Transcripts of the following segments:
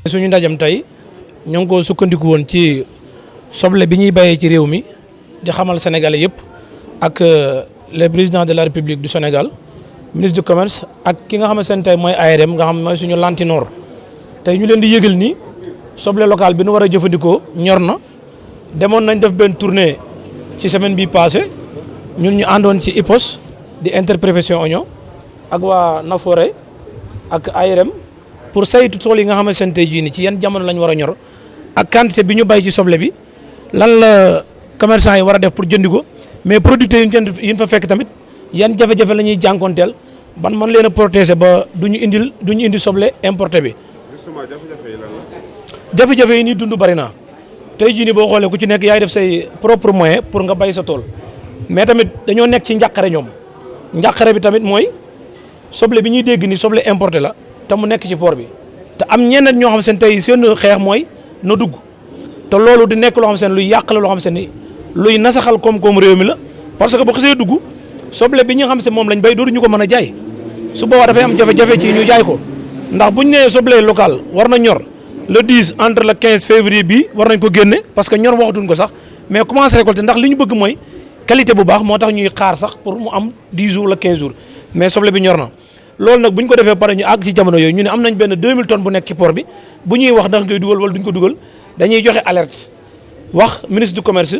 suñu ndajam tey ñoo ngi ko sukkandiku woon ci soble bi ñuy bayee ci réew mi di xamal sénégalais yëpp ak le président de la république du Sénégal ministre du commerce ak ki nga xamante ne tey mooy ARM nga xam mooy suñu lantinoor tey ñu leen di yëgal ni soble local bi nu war a jëfandikoo ñor na demoon nañ def benn tournée ci semaine bi passé ñun ñu àndoon ci IPOS di interprofession oignon ak waa Nafoore ak ARM pour saytu tool yi nga xamante ne tey jii nii ci yan jamono lañ war a ñor ak quantité bi ñu bay ci soble bi lan la commerçant yi war a def pour jëndi ko mais producteurs yi ñu fa fekk tamit yan jafe-jafe la ñuy jànkoonteel ban man leen a protéger ba du ñu indi soble importé bi. justement jafe-jafe yi lan la. jafe-jafe yi nii dund bari na tey jii nii boo xoolee ku ci nekk yaay def say propre moyen pour nga bay sa tool mais tamit dañoo nekk ci njàqare ñoom njàqare bi tamit mooy soble bi ñuy dégg ni soble importé la te mu nekk ci port bi te am ñeneen ñoo xam seen tey seen xeex mooy na dugg te loolu di nekk loo xam seen luy yàq la loo xam seen ni luy nasaxal koom-koom réew mi la parce que bu xasee dugg soble bi ñi nga xam seen moom lañ bay dootuñu ko mën a jaay su boobaa dafay am jafe-jafe ci ñu jaay ko ndax buñ nee soble local war na ñor le 10 entre le 15 février bi war nañ ko génne parce que ñor waxatuñ ko sax mais commencé récolter ndax li ñu bëgg mooy qualité bu baax moo tax ñuy xaar sax pour mu am 10 jours la 15 jours mais soble bi ñor na loolu nag bu ñu ko defee pare ñu àgg ci jamono yooyu ñu ne am nañ benn 2000 tonnes bu nekk ci port bi bu ñuy wax ndax koy dugal wala duñ ko dugal dañuy joxe alerte wax ministre du commerce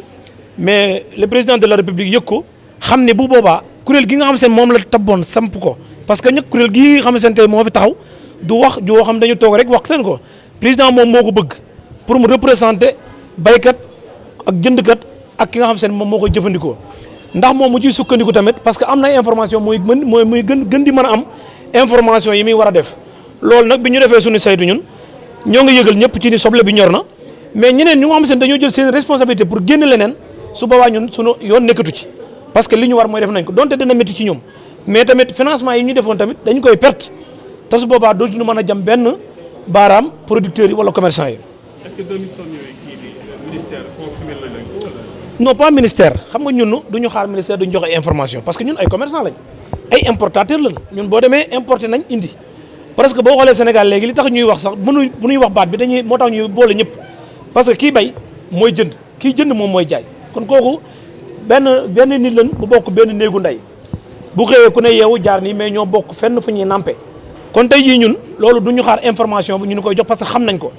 mais le président de la république yëg ko xam ne bu boobaa kuréel gi nga xam seen moom la tabboon samp ko parce que ñëpp kuréel gi nga xam seen tey moo fi taxaw du wax joo xam dañu toog rek wax leen ko président moom moo ko bëgg pour mu représenter baykat ak jëndkat ak ki nga xam seen moom moo koy jëfandikoo ndax moom mu ciy sukkandiku tamit parce que am na information muy gën di mën a am information yi muy war a def loolu nag bi ñu defee suñu saytu ñun ñoo ngi yëgal ñëpp ci ni soble bi ñor na mais ñeneen ñu nga xam seen dañoo jël seen responsabilité pour génn leneen su boobaa ñun suñu yoon nekkatu ci parce que li ñu war mooy def nañ ko donte dina métti ci ñoom mais tamit financement yi ñu defoon tamit dañu koy perte te su boobaa dootuñu mën a jam benn baaraam producteurs yi wala commerçant yi. est-ce que 2000 tonnes yooyu kii bi ministère confirmé na leen ko. non pas ministère xam nga ñun duñu xaar ministère duñu joxe information parce que ñun ay commerçant lañ ay importateur lañ ñun boo demee importé nañ indi parce que boo xoolee Sénégal léegi li tax ñuy wax sax bu ñuy wax baat bi dañuy moo tax ñuy boole ñëpp parce que kii bay mooy jënd kii jënd moom mooy jaay kon kooku benn nit lañ bu bokk benn néegu ndey bu xëyee ku ne yeewu jaar nii mais ñoo bokk fenn fu ñuy nampé kon tey jii ñun loolu du ñu xaar information bi ñu koy jox parce que xam nañ ko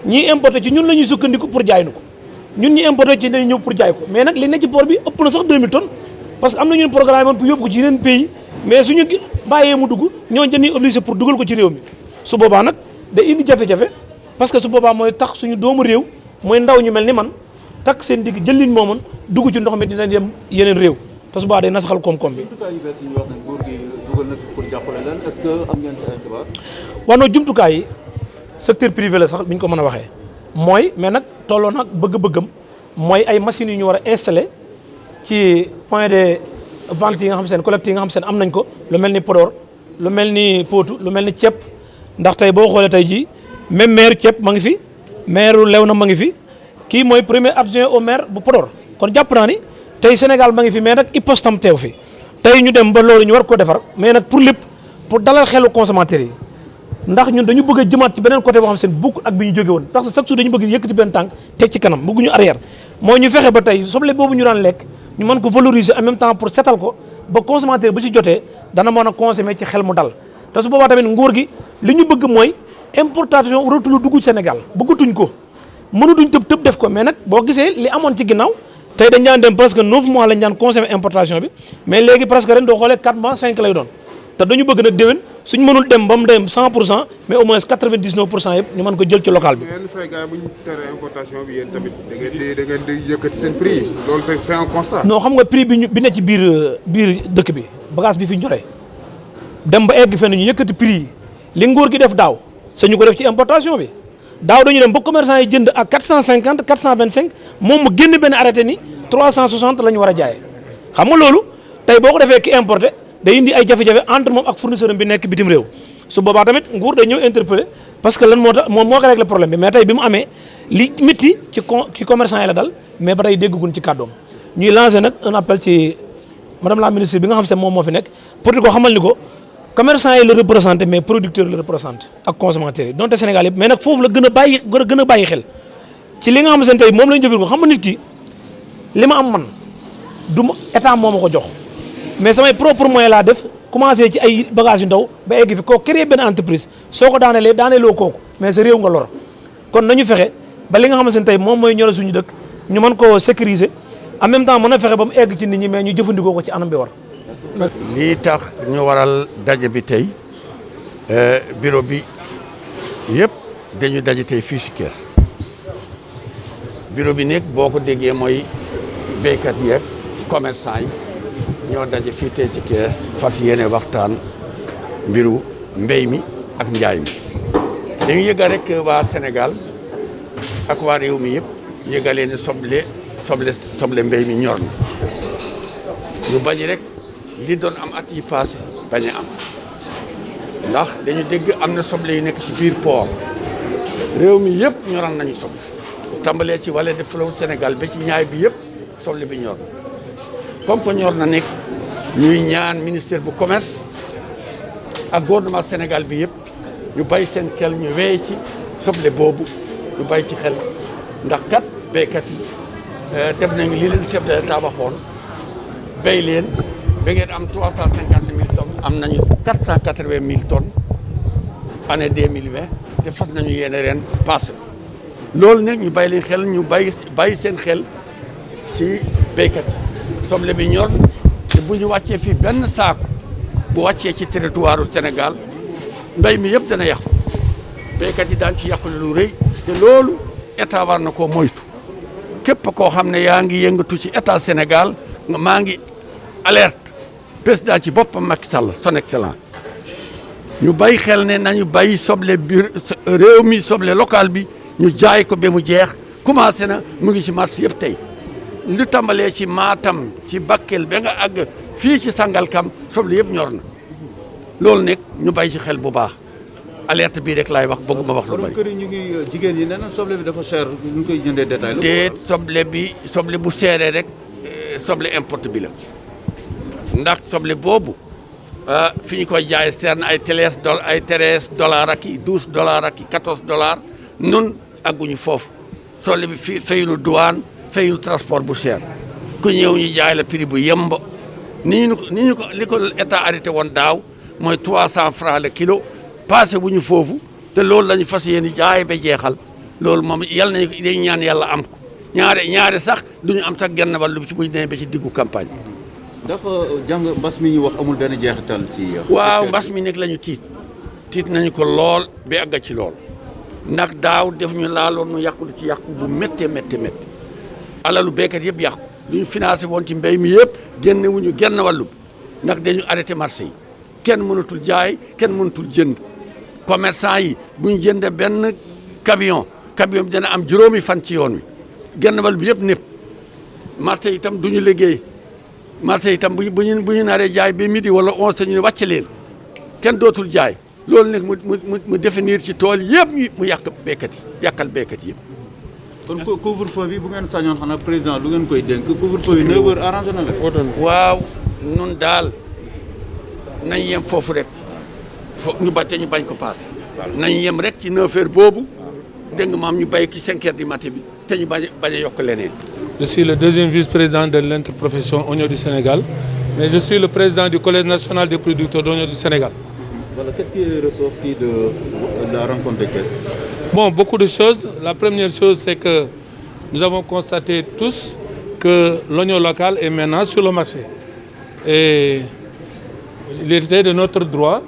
ñii importé ci ñun la ñuy sukkandiku pour jaay nu ko ñun ñi importé ci dañuy ñëw pour jaay ko mais nag li ne ci port bi ëpp na sax 2000 tonnes parce que am na ñun programme pour yóbbu ko ci yeneen pays mais suñu bàyyee mu dugg ñooñu dañuy obligé pour dugal ko ci réew mi su boobaa nag day indi jafe-jafe parce que su boobaa mooy tax suñu doomu réew mooy ndaw ñu mel ni man takk seen digg jël liñ moomoon dugg ci ndox mi dina dem yeneen réew te su boobaa day nasaxal koom-koom bi. jumtukaay yu bees yi ñu wax ne nguur gi dugal na fi pour jàppale leen est-ce que am ngeen ci ay xibaar. waaw non jumtukaay yi secteur privé la sax bi ñu ko mën a waxee mooy mais nag tolloo nag bëgg-bëggam mooy ay machines yu ñu war a installé ci point de vente yi nga xam seen collecte yi nga xam seen am nañ ko lu mel ni Podor lu mel ni Potou lu mel ni ceeb ndax tey boo xoolee tey jii même maire ceeb ma ngi fi maire Léona ma ngi fi kii mooy premier adjoint au maire bu Podor kon jàpp naa ni tey Sénégal ma ngi fi mais nag IPOS tam teew fi tey ñu dem ba loolu ñu war ko defar mais nag pour lépp pour dalal xelu consommateurs yi ndax ñun dañu bëgg a jëmaat ci beneen côté boo xam seen bukk ak bi ñu jóge woon parce que chaque jour dañu bëgg yëkkati benn tànk teg ci kanam bëgguñu arrière mooy ñu fexe ba tey soble boobu ñu daan lekk ñu mën ko valoriser en même temps pour setal ko ba consommateur bu ci jotee dana mën a consommer ci xel mu dal te su boobaa tamit nguur gi li ñu bëgg mooy importation waratul dugg Sénégal bëggatuñ ko mënutuñ tëb def ko mais nag boo gisee li amoon ci ginnaaw tey dañ daan dem presque 9 mois lañ daan consommer importation bi mais léegi presque ren doo xoolee 4 mois 5 lay doon te dañu bëgg nag déwén suñ mënul dem ba mu dem 100% mais au moins 99% yëpp ñu mën ko jël ci local bi. yenn say gars yi bu ñu tere importation bi yéen tamit da ngeen di yëkkati seen prix yi loolu c'est un constat. non xam nga prix bi ne ci biir dëkk bi bagage bi fi ñu joree dem ba egg fenn ñu yëkkati prix yi li nguur gi def daaw sañu ko def ci importation bi daaw dañu dem ba commerçant yi jënd ak 450 425 moom mu génn benn arrêté ni 360 la ñu war a jaayee xam nga loolu tey boo ko defee ki importé. day indi ay jafe-jafe entre moom ak fournisseur bi nekk bitim réew su boobaa tamit nguur day ñëw interpellé parce que lan moo tax moom moo ko réglé problème bi mais tey bi mu amee li métti ci commerçant yi la dal mais ba tey dégguñ ci kàddoom ñuy lancé nag un appel ci madame la ministre bi nga xam se moom moo fi nekk pour di ko xamal ni ko commerçant yi la représenté mais producteur la représenté ak consommateur yi donte Sénégal yëpp mais nag foofu la gën a bàyyi xel ci li nga xam ne tey moom la ñu jëfandikoo xam nga nit ki li ma am man du ma état moo ma ko jox mais samay propre moyen laa def commencé ci ay bagages yu ndaw ba egg fi kooku créer benn entreprise soo ko daaneeloo kooku mais sa réew nga lor kon nañu fexe ba li nga xamante ne tey moom mooy ñore suñu dëkk ñu mën koo sécuriser en même temps mën a fexe ba mu egg ci nit ñi mais ñu jëfandikoo ko ci anam bi war. lii tax ñu waral daje bi tey bureau bi yëpp dañu daje tey fii si Kees bureau bi nekk boo ko déggee mooy béykat yeeg commerçant yi ñoo daje fii tey si Kees fas yéene waxtaan mbiru mbéy mi ak njaay mi dañu yëga rek waa Sénégal ak waa réew mi yëpp yëgalee ne soble mbéy mi ñor na ñu bañ rek li doon am at yi passé bañ a am ndax dañu dégg am na soble yu nekk ci biir port réew mi yëpp ñoral nañu soble tàmbalee ci vallée de fleuve Sénégal ba ci ñaay bi yëpp soble bi ñor na comme que ñor na nekk ñuy ñaan ministère bu commerce ak gouvernement Sénégal bi yëpp ñu bàyyi seen xel ñu wéy ci soble boobu ñu bàyyi ci xel ndax kat béykat yi def nañu lii leen chef de l'État waxoon béy leen ba ngeen am 350 000 tonnes am nañu 480 000 tonnes année 2020 te fas nañu yéene ren passé loolu nag ñu bàyyi leen xel ñu bàyyi seen xel ci béykat yi soble bi ñor te bu ñu wàccee fii benn saako bu wàccee ci territoire Sénégal mbéy mi yëpp dana yàqu béykat yi daan ci yàqu lu rëy te loolu état war na koo moytu képp koo xam ne yaa ngi yëngatu ci état Sénégal maa ngi alerte président ci boppam Macky Sall son excellence ñu bàyyi xel ne nañu bàyyi soble biir réew mi soble local bi ñu jaay ko ba mu jeex commencé na mu ngi ci marché yëpp tey lu tàmbalee ci Matam ci Bakel ba nga àgg fii ci Sangalkam soble yëpp ñor na loolu nag ñu bàyyi ci xel bu baax alerte bii rek laay wax bëgguma wax lu bari. kër yi ñu ngi jigéen ñi nee na soble bi dafa cher ñu koy jëndee détail la. te soble bu seeree rek soble importe bi la ndax soble boobu fi ñu koy jaay seer na ay $13 ak i $12 ak i $14 nun agguñu foofu soble bi fii fayuñu douane fayuñu transport bu seer ku ñëw ñu jaay la prix bu yemb li ko état arrêté woon daaw mooy 300 francs le kilo passé bu ñu foofu te loolu la ñu fas yéene jaay ba jeexal loolu moom yal nañu dañu ñaan yàlla am ko ñaare sax duñu am sax genn wàllu ci bu ñu demee ba ci diggu campagne dafa jàng mbas mi ñu wax amul benn jeexital si. waaw mbas mi nekk la ñu tiit nañu ko lool ba àgga ci lool ndax daaw def ñu laaloon nu yàqu ci yàqu bu méttee alalu béykat yëpp yàqu lu ñu financé woon ci mbéy mi yëpp génne wuñu genn wàllu ndax dañu arrêté marché yi kenn mënatul jaay kenn mënatul jënd commerçant yi bu ñu jëndee benn camion bi dana am juróomi fan ci yoon wi genn wàll bi yëpp népp marché yi itam du ñu liggéey marché yi itam bu ñu naree jaay ba midi wala 11 ñu wàcc leen kenn dootul jaay loolu nag mu définir ci tool yëpp mu yàqal béykat yi kon couvre-feu bi bu ngeen sañoon xanaa président lu ngeen koy dénk couvre-feu bi 9 heures arrangé na la. waaw nun daal nañ yem foofu rek ñu bañ ko passé nañ yem rek ci 9 heures boobu dégg nga maam ñu bay ci 5 heures du matin bi te ñu bañ a yokk leneen. Je suis le deuxième vice-président de l'interprofession oignon du Sénégal, mais je suis le président du Collège national des producteurs d'oignons du Sénégal. Voilà, qu'est-ce qui est ressorti de la rencontre de Thiès? Bon, beaucoup de choses. La première chose, c'est que nous avons constaté tous que l'oignon local est maintenant sur le marché. Et il était de notre droit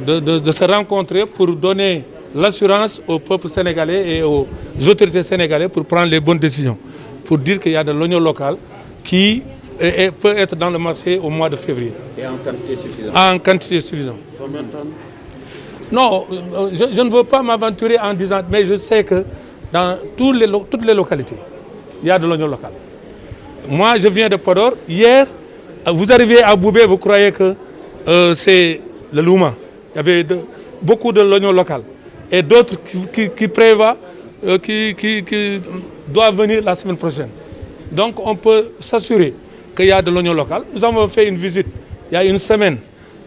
de se rencontrer pour donner l'assurance au peuple sénégalais et aux autorités sénégalaises pour prendre les bonnes décisions. Pour dire qu'il y a de l'oignon local qui peut être dans le marché au mois de février. Et en quantité suffisante? En quantité suffisante. Combien de tonnes? Non, je ne veux pas m'aventurer en disant, mais je sais que dans toutes les localités, il y a de l'oignon local. Moi, je viens de Podor. Hier, vous arrivez à Boubé, vous croyez que c'est le Louma. Il y avait beaucoup de l'oignon local. Et d'autres qui prévoient, qui doivent venir la semaine prochaine. Donc, on peut s'assurer qu'il y a de l'oignon local. Nous avons fait une visite il y a une semaine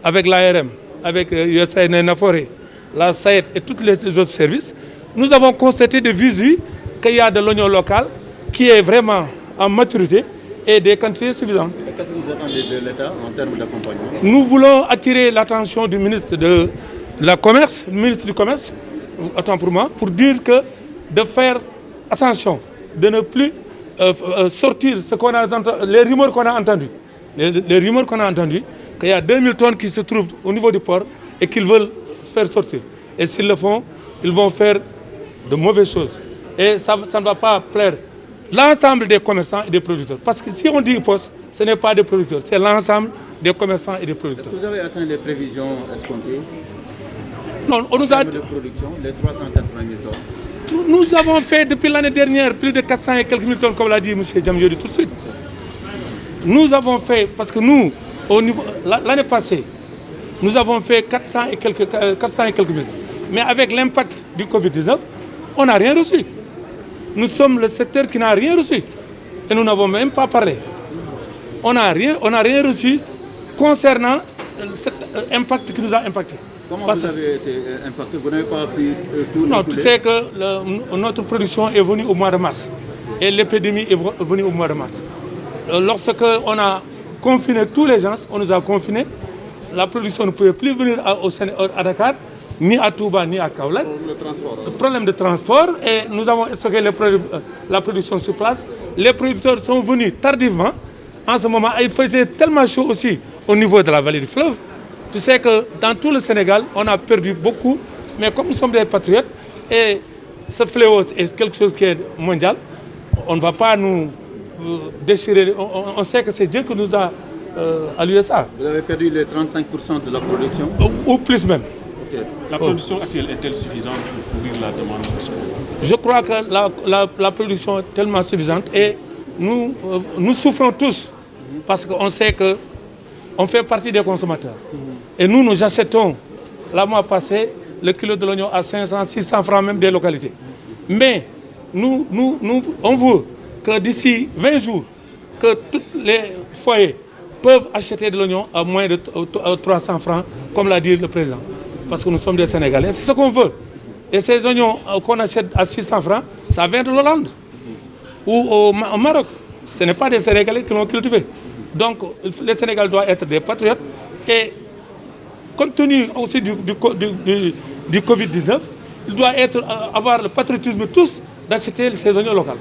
avec l'ARM, avec USAID Naforé, la SAED et tous les autres services, nous avons constaté de visu qu'il y a de l'oignon local qui est vraiment en maturité et des quantités suffisantes. Qu'est-ce que vous attendez de l'État en termes d'accompagnement? Nous voulons attirer l'attention du ministre de la Commerce, le ministre du Commerce, autant pour moi, pour dire que de faire attention, de ne plus sortir les rumeurs qu'on a entendues. Les rumeurs qu'on a entendues, qu'il y a 2000 tonnes qui se trouvent au niveau du port et qu'ils veulent faire sortir. Et s'ils le font, ils vont faire de mauvaises choses. Et ça ne va pas plaire l'ensemble des commerçants et des producteurs. Parce que si on dit poste, ce n'est pas des producteurs, c'est l'ensemble des commerçants et des producteurs. Est-ce que vous avez atteint les prévisions escomptées? Non, on nous a... de production, les 380 000 tonnes. Nous avons fait depuis l'année dernière plus de 400 et quelques mille tonnes, comme l'a dit M. Djamjodi tout de suite. Nous avons fait, parce que nous, l'année passée, nous avons fait 400 et quelques mille. Mais avec l'impact du Covid-19, on n'a rien reçu. Nous sommes le secteur qui n'a rien reçu. Et nous n'avons même pas parlé. On n'a rien reçu concernant cet impact qui nous a impacté. Comment vous avez été impacté? Vous n'avez pas pu tout Non, tu sais que notre production est venue au mois de mars. Et l'épidémie est venue au mois de mars. Lorsque on a confiné tous les gens, on nous a confinés. La production ne pouvait plus venir à Dakar, ni à Touba, ni à Kaolack. Le problème de transport. Et nous avons stocké la production sur place. Les producteurs sont venus tardivement. En ce moment, il faisait tellement chaud aussi au niveau de la vallée du fleuve. Tu sais que dans tout le Sénégal, on a perdu beaucoup. Mais comme nous sommes des patriotes, et ce fléau est quelque chose qui est mondial, on ne va pas nous déchirer. On sait que c'est Dieu qui nous a alloué ça. Vous avez perdu les 35% de la production? Ou plus même. Okay. La production actuelle est-elle suffisante pour couvrir la demande? Je crois que la production est tellement suffisante et nous souffrons tous parce qu'on sait qu'on fait partie des consommateurs. Et nous achetons, la mois passé, le kilo de l'oignon à 500, 600 francs même des localités. Mais on veut que d'ici 20 jours, que tous les foyers peuvent acheter de l'oignon à moins de 300 francs, comme l'a dit le président. Parce que nous sommes des Sénégalais. C'est ce qu'on veut. Et ces oignons qu'on achète à 600 francs, ça vient de l'Hollande ou au Maroc. Ce n'est pas des Sénégalais qui l'ont cultivé. Donc, le Sénégal doit être des patriotes. Et compte tenu aussi du Covid-19, il doit avoir le patriotisme tous d'acheter ces oignons locaux.